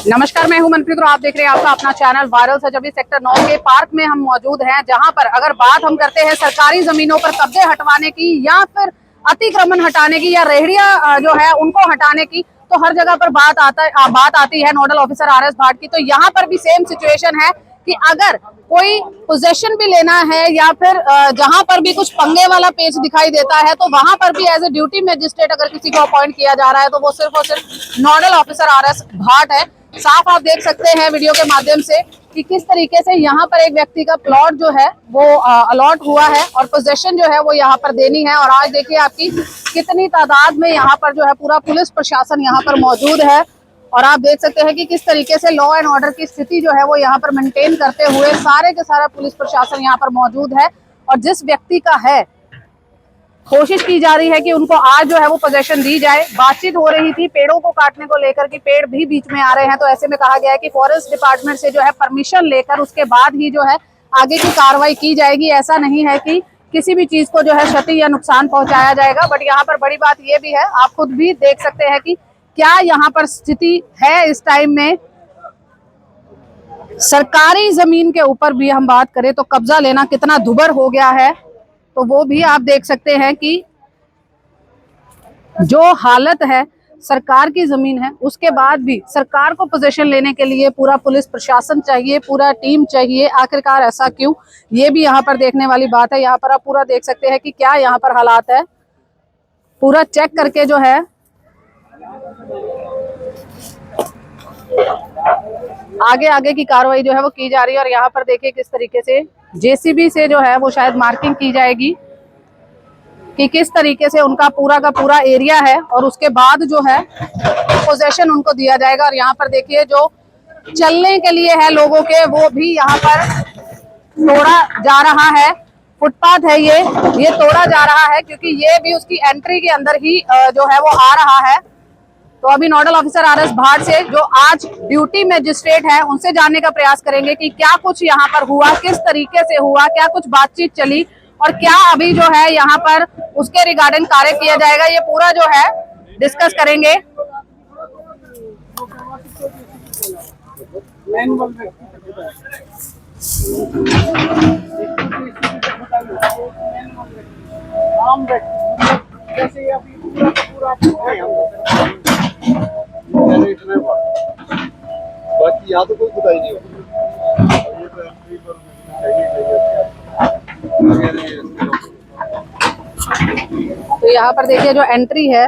नमस्कार, मैं हूं मनप्रीत और आप देख रहे हैं आपका अपना चैनल वायरल सच। अभी सेक्टर 9 के पार्क में हम मौजूद हैं, जहां पर अगर बात हम करते हैं सरकारी जमीनों पर कब्जे हटवाने की या फिर अतिक्रमण हटाने की या रेहड़ियां जो है उनको हटाने की, तो हर जगह पर बात आती है नोडल ऑफिसर आर एस भाट की। तो यहाँ पर भी सेम सिचुएशन है कि अगर कोई पोजेशन भी लेना है या फिर जहां पर भी कुछ पंगे वाला पेज दिखाई देता है, तो वहां पर भी एज ए ड्यूटी मजिस्ट्रेट अगर किसी को अपॉइंट किया जा रहा है तो वो सिर्फ और सिर्फ नोडल ऑफिसर आर एस भाट है। साफ आप देख सकते हैं वीडियो के माध्यम से कि किस तरीके से यहाँ पर एक व्यक्ति का प्लॉट जो है वो अलॉट हुआ है और पोजेशन जो है वो यहाँ पर देनी है। और आज देखिए आपकी कितनी तादाद में यहाँ पर जो है पूरा पुलिस प्रशासन यहाँ पर मौजूद है। और आप देख सकते हैं कि किस तरीके से लॉ एंड ऑर्डर की स्थिति जो है वो यहाँ पर मेंटेन करते हुए सारे के सारा पुलिस प्रशासन यहाँ पर मौजूद है। और जिस व्यक्ति का है, कोशिश की जा रही है कि उनको आज जो है वो पोजीशन दी जाए। बातचीत हो रही थी पेड़ों को काटने को लेकर कि पेड़ भी बीच में आ रहे हैं, तो ऐसे में कहा गया है कि फॉरेस्ट डिपार्टमेंट से जो है परमिशन लेकर उसके बाद ही जो है आगे की कार्रवाई की जाएगी। ऐसा नहीं है कि किसी भी चीज को जो है क्षति या नुकसान पहुंचाया जाएगा। बट यहाँ पर बड़ी बात ये भी है, आप खुद भी देख सकते हैं कि क्या यहाँ पर स्थिति है इस टाइम में। सरकारी जमीन के ऊपर भी हम बात करें तो कब्जा लेना कितना दुभर हो गया है, तो वो भी आप देख सकते हैं कि जो हालत है सरकार की जमीन है, उसके बाद भी सरकार को पोजीशन लेने के लिए पूरा पुलिस प्रशासन चाहिए, पूरा टीम चाहिए। आखिरकार ऐसा क्यों, ये भी यहाँ पर देखने वाली बात है। यहाँ पर आप पूरा देख सकते हैं कि क्या यहाँ पर हालात है, पूरा चेक करके जो है आगे की कार्रवाई जो है वो की जा रही है। और यहाँ पर देखिए किस तरीके से जेसीबी से जो है वो शायद मार्किंग की जाएगी कि किस तरीके से उनका पूरा का पूरा एरिया है और उसके बाद जो है पोजीशन उनको दिया जाएगा। और यहाँ पर देखिए जो चलने के लिए है लोगों के, वो भी यहाँ पर तोड़ा जा रहा है। फुटपाथ है ये तोड़ा जा रहा है क्योंकि ये भी उसकी एंट्री के अंदर ही जो है वो आ रहा है। तो अभी नोडल ऑफिसर आर एस भाट से जो आज ड्यूटी मजिस्ट्रेट है उनसे जानने का प्रयास करेंगे कि क्या कुछ यहाँ पर हुआ, किस तरीके से हुआ, क्या कुछ बातचीत चली और क्या अभी जो है यहाँ पर उसके रिगार्डिंग कार्य किया जाएगा। ये पूरा जो है डिस्कस करेंगे। बाकी यहाँ तो कोई खुदाई नहीं होगी। तो यहाँ पर देखिए जो एंट्री है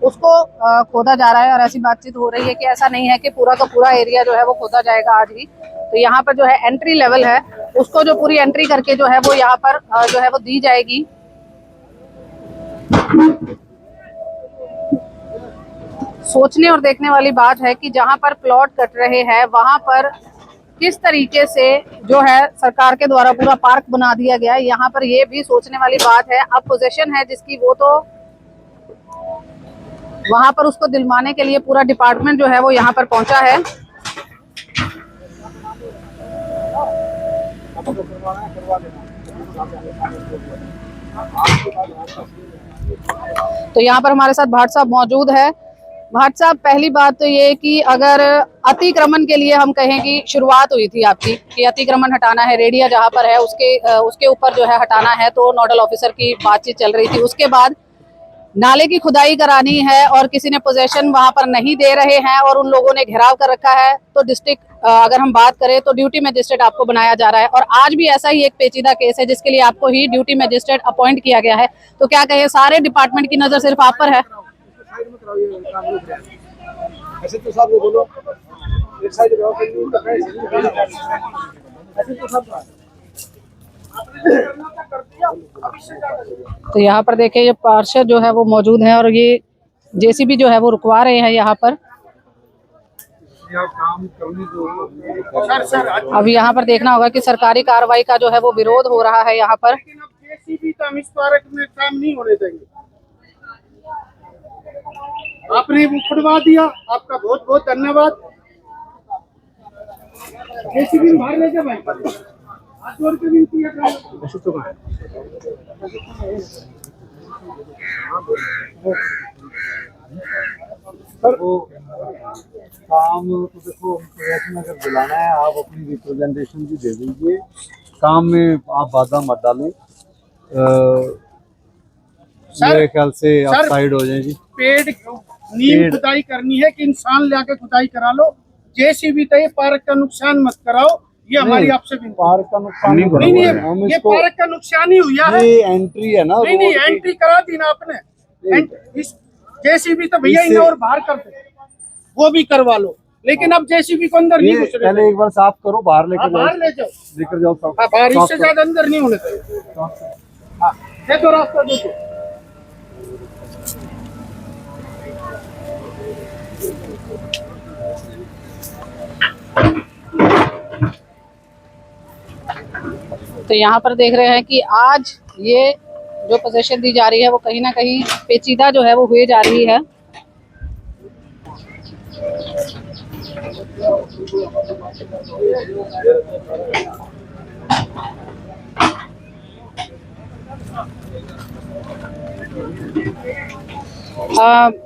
उसको खोदा जा रहा है और ऐसी बातचीत हो रही है कि ऐसा नहीं है कि पूरा का पूरा एरिया जो है वो खोदा जाएगा आज ही। तो यहाँ पर जो है एंट्री लेवल है, उसको जो पूरी एंट्री करके जो है वो यहाँ पर जो है वो दी जाएगी। सोचने और देखने वाली बात है कि जहां पर प्लॉट कट रहे हैं वहां पर किस तरीके से जो है सरकार के द्वारा पूरा पार्क बना दिया गया है। यहाँ पर ये भी सोचने वाली बात है। अब पोजीशन है जिसकी, वो तो वहां पर उसको दिलवाने के लिए पूरा डिपार्टमेंट जो है वो यहाँ पर पहुंचा है। तो यहाँ पर हमारे साथ भाट साहब मौजूद है। भाट साहब, पहली बात तो ये कि अगर अतिक्रमण के लिए हम कहें कि शुरुआत हुई थी आपकी कि अतिक्रमण हटाना है, रेडिया जहां पर है उसके ऊपर जो है हटाना है, तो नोडल ऑफिसर की बातचीत चल रही थी। उसके बाद नाले की खुदाई करानी है और किसी ने पोजीशन वहां पर नहीं दे रहे हैं और उन लोगों ने घेराव कर रखा है, तो डिस्ट्रिक्ट अगर हम बात करें तो ड्यूटी मजिस्ट्रेट आपको बनाया जा रहा है। और आज भी ऐसा ही एक पेचीदा केस है जिसके लिए आपको ही ड्यूटी मजिस्ट्रेट अपॉइंट किया गया है। तो क्या कहे, सारे डिपार्टमेंट की नजर सिर्फ आप पर है। ऐसे तो साहब बोलो एक साइड तो यहाँ पर देखिए ये पार्षद जो है वो मौजूद है और ये जेसीबी जो है वो रुकवा रहे हैं यहाँ पर। अब यहाँ पर देखना होगा कि सरकारी कार्रवाई का जो है वो विरोध हो रहा है यहाँ पर। जेसीबी का इस पार्क में काम नहीं होने देंगे। आपने उखड़वा दिया, आपका बहुत बहुत धन्यवाद। जेसीबी बाहर ले जा भाई, हाथ जोड़ के विनती है। वो काम तो देखो, प्रयत्न अगर दिलाना है आप अपनी रिप्रेजेंटेशन भी दे दीजिए, काम में आप बाधा मत डालें। मेरे ख्याल से आप साइड हो जाए जी। पेड़ नीम खुदाई करनी है कि इंसान लाके खुदाई करा लो, जेसीबी तय पार्क का नुकसान मत कराओ, ये हमारी आपसे विनती। पार्क का नुकसान नहीं नहीं नहीं, ये पार्क का नुकसान ही हुआ है। ये एंट्री है ना, नहीं नहीं, एंट्री करा दी ना आपने, इस जेसीबी तो भैया इन्हें और बाहर कर दो, वो भी करवा लो, लेकिन अब जेसीबी को अंदर नहीं घुस रहे। पहले एक बार साफ करो, बाहर लेकर जाओ, बाहर ले जाओ, लेकर जाओ साफ। हाँ, बाहर इससे ज्यादा अंदर नहीं होने चाहिए। हाँ, देखो रास्ता देखो। तो यहाँ पर देख रहे हैं कि आज ये जो पोजीशन दी जा रही है वो कहीं ना कहीं पेचीदा जो है वो हुए जा रही है।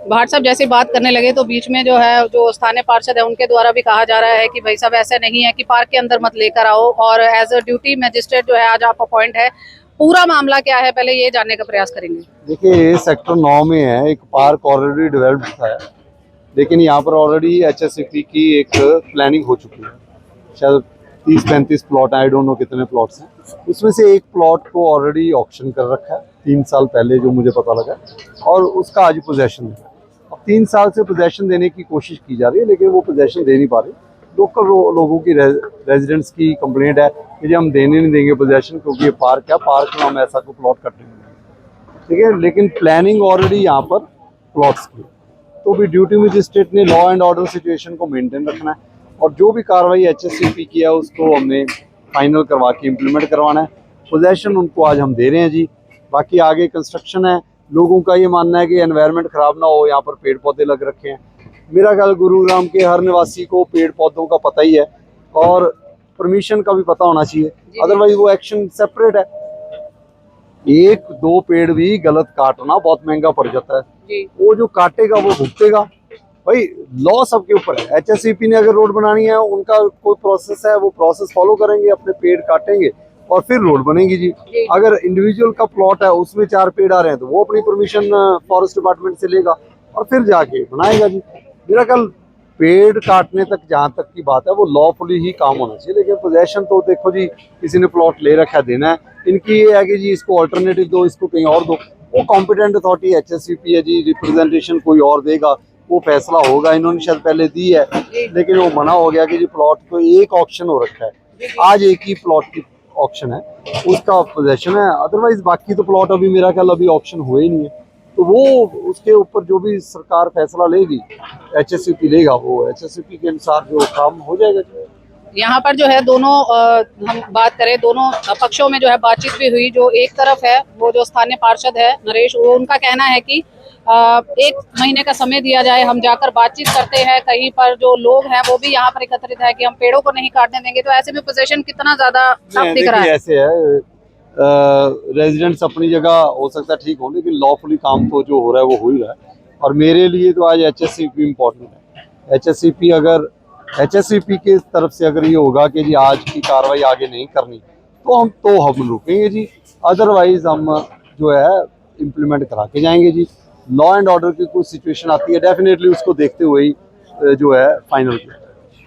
भाट साहब जैसे बात करने लगे तो बीच में जो है जो स्थानीय पार्षद है उनके द्वारा भी कहा जा रहा है कि भाई साहब ऐसा नहीं है कि पार्क के अंदर मत लेकर आओ, और एज अ ड्यूटी मजिस्ट्रेट जो है आज आप अपॉइंट है, पूरा मामला क्या है पहले ये जानने का प्रयास करेंगे। देखिए, ये सेक्टर 9 में है, एक पार्क ऑलरेडी डेवलप्ड है, लेकिन यहाँ पर ऑलरेडी HSCP की एक प्लानिंग हो चुकी है, शायद 30-35 प्लॉट, आई डोंट नो कितने प्लॉट्स हैं, उसमें से एक प्लॉट को ऑलरेडी ऑक्शन कर रखा है 3 साल पहले, जो मुझे पता लगा, और उसका आज पोजेशन है। अब 3 साल से पोजेशन देने की कोशिश की जा रही है, लेकिन वो पोजेशन दे नहीं पा रही। लोकल लोगों की रेजिडेंट्स की कंप्लेंट है कि जी हम देने नहीं देंगे पोजेशन, क्योंकि ये पार्क है, पार्क में हम ऐसा कोई प्लॉट कटने नहीं देंगे, ठीक है। लेकिन प्लानिंग ऑलरेडी यहाँ पर प्लॉट्स की, तो भी ड्यूटी मजिस्ट्रेट ने लॉ एंड ऑर्डर सिचुएशन को मेंटेन रखना है, और जो भी कार्रवाई HSCP की है उसको हमने फाइनल करवा के इम्प्लीमेंट करवाना है। पोजेशन उनको आज हम दे रहे हैं जी, बाकी आगे कंस्ट्रक्शन है। लोगों का ये मानना है कि एनवायरनमेंट खराब ना हो, यहाँ पर पेड़ पौधे लग रखे हैं। मेरा ख्याल गुरुग्राम के हर निवासी को पेड़ पौधों का पता ही है, और परमिशन का भी पता होना चाहिए, अदरवाइज वो एक्शन सेपरेट है। 1-2 पेड़ भी गलत काटना बहुत महंगा पड़ जाता है, वो जो काटेगा वो भुगतेगा। भाई लॉ सबके ऊपर है, HSCP ने अगर रोड बनानी है, उनका कोई प्रोसेस है, वो प्रोसेस फॉलो करेंगे, अपने पेड़ काटेंगे और फिर रोड बनेगी जी। अगर इंडिविजुअल का प्लॉट है, उसमें 4 पेड़ आ रहे हैं, तो वो अपनी परमिशन फॉरेस्ट डिपार्टमेंट से लेगा और फिर जाके बनाएगा जी। मेरा ख्याल पेड़ काटने तक जहाँ तक की बात है, वो लॉफुली ही काम होना चाहिए, लेकिन पोजेशन तो देखो जी, किसी ने प्लॉट ले रखा है, देना है। इनकी ये है कि जी इसको ऑल्टरनेटिव दो, इसको कहीं और दो, वो कॉम्पिटेंट अथॉरिटी HSCP है जी, रिप्रेजेंटेशन कोई और देगा, वो फैसला होगा। इन्होंने शायद पहले दी है, लेकिन वो मना हो गया कि जी प्लॉट तो एक ऑक्शन हो रखा है, आज एक ही प्लॉट की ऑक्शन है, उसका पोजेशन है, अदरवाइज बाकी तो प्लॉट अभी मेरा ख्याल अभी ऑक्शन हुए ही नहीं है। तो वो उसके ऊपर जो भी सरकार फैसला लेगी, HSCP लेगा, वो HSCP के अनुसार जो काम हो जाएगा। यहाँ पर जो है दोनों हम बात करें, दोनों पक्षों में जो है बातचीत भी हुई। जो एक तरफ है वो जो स्थानीय पार्षद है नरेश, वो उनका कहना है कि 1 महीने का समय दिया जाए, हम जाकर बातचीत करते हैं। कहीं पर जो लोग हैं वो भी यहाँ पर एकत्रित है कि हम पेड़ों को नहीं काटने देंगे, तो ऐसे में पोजीशन कितना ज्यादा साफ दिख रहा है। ऐसे है, रेजिडेंट्स अपनी जगह हो सकता है ठीक हो, लेकिन लॉफुली काम तो जो हो रहा है वो हो ही रहा है, और मेरे लिए तो आज HSCP इम्पोर्टेंट है। HSCP की तरफ से अगर ये होगा कि जी आज की कार्रवाई आगे नहीं करनी, तो हम रुकेंगे जी, अदरवाइज हम जो है इम्प्लीमेंट करा के जाएंगे जी। लॉ एंड ऑर्डर की कोई सिचुएशन आती है, डेफिनेटली उसको देखते हुए ही जो है फाइनल किया।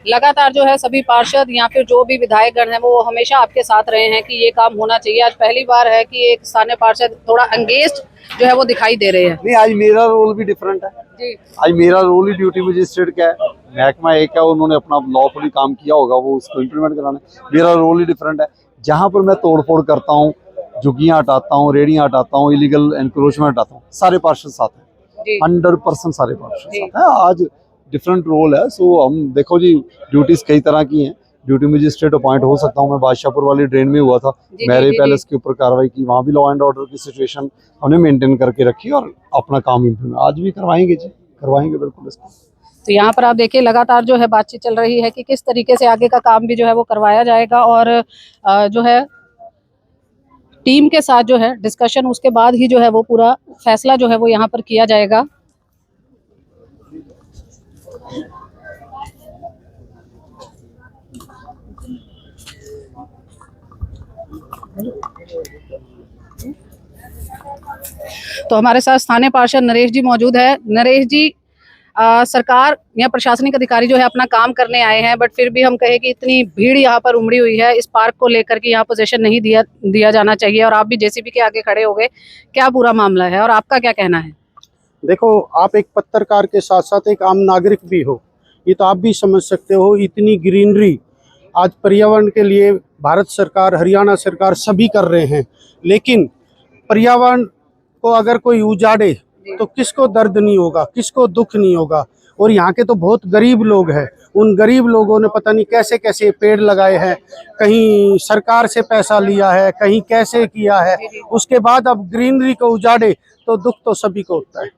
लगातार जो है सभी पार्षद या फिर जो भी विधायकगण हैं वो हमेशा आपके साथ रहे हैं कि ये काम होना चाहिए। आज पहली बार है कि एक स्थानीय पार्षद थोड़ा एंगेज्ड जो है वो दिखाई दे रहे हैं। नहीं, आज मेरा रोल भी डिफरेंट है जी। आज मेरा रोल ही ड्यूटी मजिस्ट्रेट का है, महकमा एक है, उन्होंने अपना लॉफुली काम किया होगा, वो उसको इम्प्लीमेंट कराना है। मेरा रोल ही डिफरेंट है, जहाँ पर मैं तोड़फोड़ करता हूँ, झुग्गियाँ हटाता हूँ, रेडियाँ हटाता हूँ, इलीगल एनक्रोचमेंट हटाता हूँ, सारे पार्षद साथ हैं, 100% सारे पार्षद साथ हैं। आज डिफरेंट रोल है, सो हम देखो जी, ड्यूटीज कई तरह की हैं। ड्यूटी मजिस्ट्रेट अपॉइंट हो सकता हूँ मैं, बादशाहपुर वाली ड्रेन में हुआ था, मैरे पैलेस के ऊपर कार्रवाई की, वहाँ भी लॉ एंड ऑर्डर की सिचुएशन हमने मेंटेन करके रखी और अपना काम इम्प्लीमेंट आज भी करवाएंगे जी, करवाएंगे बिल्कुल इसको। तो यहाँ पर आप देखिए लगातार जो है बातचीत चल रही है कि किस तरीके से आगे का काम भी जो है वो करवाया जाएगा, और जो है टीम के साथ जो है डिस्कशन, उसके बाद ही जो है वो पूरा फैसला जो है वो यहाँ पर किया जाएगा। तो हमारे साथ स्थानीय पार्षद नरेश जी मौजूद है। नरेश जी, सरकार या प्रशासनिक अधिकारी जो है अपना काम करने आए हैं, बट फिर भी हम कहें कि इतनी भीड़ यहाँ पर उमड़ी हुई है इस पार्क को लेकर कि यहाँ पोजीशन नहीं दिया जाना चाहिए, और आप भी जेसीबी के आगे खड़े हो गए। क्या पूरा मामला है और आपका क्या कहना है? देखो, आप एक पत्रकार के साथ साथ एक आम नागरिक भी हो, ये तो आप भी समझ सकते हो। इतनी ग्रीनरी आज पर्यावरण के लिए भारत सरकार, हरियाणा सरकार सभी कर रहे हैं, लेकिन पर्यावरण को अगर कोई उजाड़े तो किसको दर्द नहीं होगा, किसको दुख नहीं होगा। और यहाँ के तो बहुत गरीब लोग हैं, उन गरीब लोगों ने पता नहीं कैसे कैसे पेड़ लगाए हैं, कहीं सरकार से पैसा लिया है, कहीं कैसे किया है, उसके बाद अब ग्रीनरी को उजाड़े तो दुख तो सभी को होता है।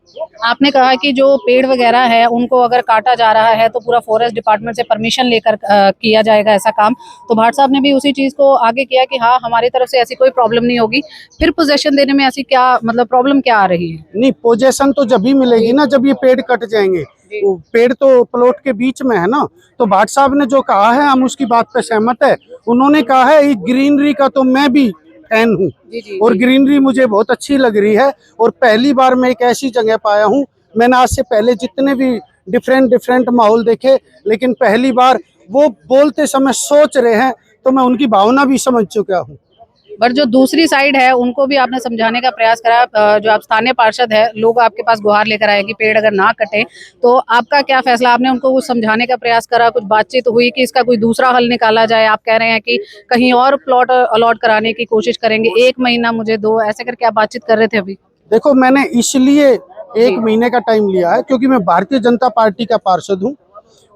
आपने कहा कि जो पेड़ वगैरह है उनको अगर काटा जा रहा है तो पूरा फॉरेस्ट डिपार्टमेंट से परमिशन लेकर किया जाएगा ऐसा काम। तो भाट साहब ने भी उसी चीज को आगे किया कि हाँ, हमारी तरफ से ऐसी कोई प्रॉब्लम नहीं होगी। फिर पोजेशन देने में ऐसी क्या मतलब प्रॉब्लम क्या आ रही है? नहीं, पोजीशन तो जब भी मिलेगी ना जब ये पेड़ कट जाएंगे। वो पेड़ तो प्लॉट के बीच में है ना, तो भाट साहब ने जो कहा है हम उसकी बात पे सहमत है। उन्होंने कहा है इस ग्रीनरी का तो मैं भी फैन हूँ, और ग्रीनरी मुझे बहुत अच्छी लग रही है। और पहली बार मैं एक ऐसी जगह पाया हूँ, मैंने आज से पहले जितने भी डिफरेंट माहौल देखे, लेकिन पहली बार वो बोलते समय सोच रहे हैं तो मैं उनकी भावना भी समझ चुका हूँ। बट जो दूसरी साइड है उनको भी आपने समझाने का प्रयास करा। जो आप स्थानीय पार्षद है, लोग आपके पास गुहार लेकर आए कि पेड़ अगर ना कटे, तो आपका क्या फैसला? आपने उनको कुछ समझाने का प्रयास करा, कुछ बातचीत हुई कि इसका कोई दूसरा हल निकाला जाए? आप कह रहे हैं कि कहीं और प्लॉट अलॉट कराने की कोशिश करेंगे, 1 महीना मुझे दो, ऐसे करके आप बातचीत कर रहे थे अभी। देखो, मैंने इसलिए 1 महीने का टाइम लिया है क्योंकि मैं भारतीय जनता पार्टी का पार्षद हूँ,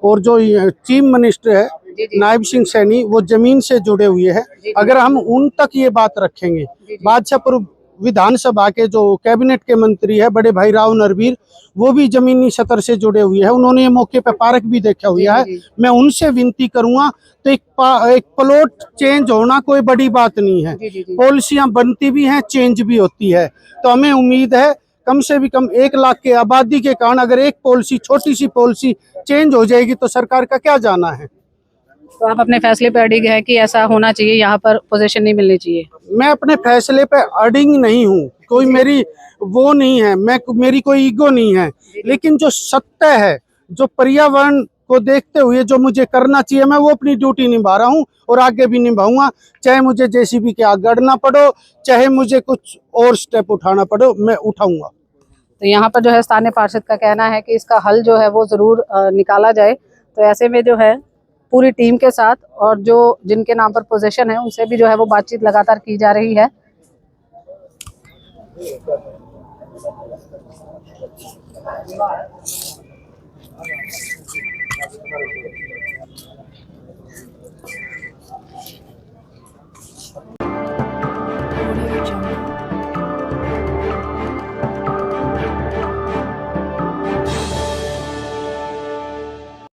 और जो चीफ मिनिस्टर है नायब सिंह सैनी, वो जमीन से जुड़े हुए हैं। अगर हम उन तक ये बात रखेंगे, बादशाहपुर विधानसभा के जो कैबिनेट के मंत्री है बड़े भाई राव नरवीर, वो भी जमीनी स्तर से जुड़े हुए हैं, उन्होंने ये मौके पे पार्क भी देखा हुआ है। मैं उनसे विनती करूंगा, तो एक प्लॉट चेंज होना कोई बड़ी बात नहीं है। पॉलिसियां बनती भी हैं, चेंज भी होती है। तो हमें उम्मीद है कम से भी कम 1 लाख के आबादी के कारण अगर एक पॉलिसी, छोटी सी पॉलिसी चेंज हो जाएगी तो सरकार का क्या जाना है। तो आप अपने फैसले पे अड़िग है कि ऐसा होना चाहिए, यहाँ पर पोजीशन नहीं मिलनी चाहिए? मैं अपने फैसले पे अड़िग नहीं हूँ, कोई मेरी वो नहीं है, मेरी कोई ईगो नहीं है, लेकिन जो सत्य है, जो पर्यावरण को देखते हुए जो मुझे करना चाहिए, मैं वो अपनी ड्यूटी निभा रहा हूँ और आगे भी निभाऊंगा। चाहे मुझे जेसीबी के आगे अड़ना पड़ो, चाहे मुझे कुछ और स्टेप उठाना पड़ो, मैं उठाऊंगा। तो यहाँ पर जो है स्थानीय पार्षद का कहना है कि इसका हल जो है वो जरूर निकाला जाए। तो ऐसे में जो है पूरी टीम के साथ और जो जिनके नाम पर पोजीशन है उनसे भी जो है वो बातचीत लगातार की जा रही है। Audio Jungle.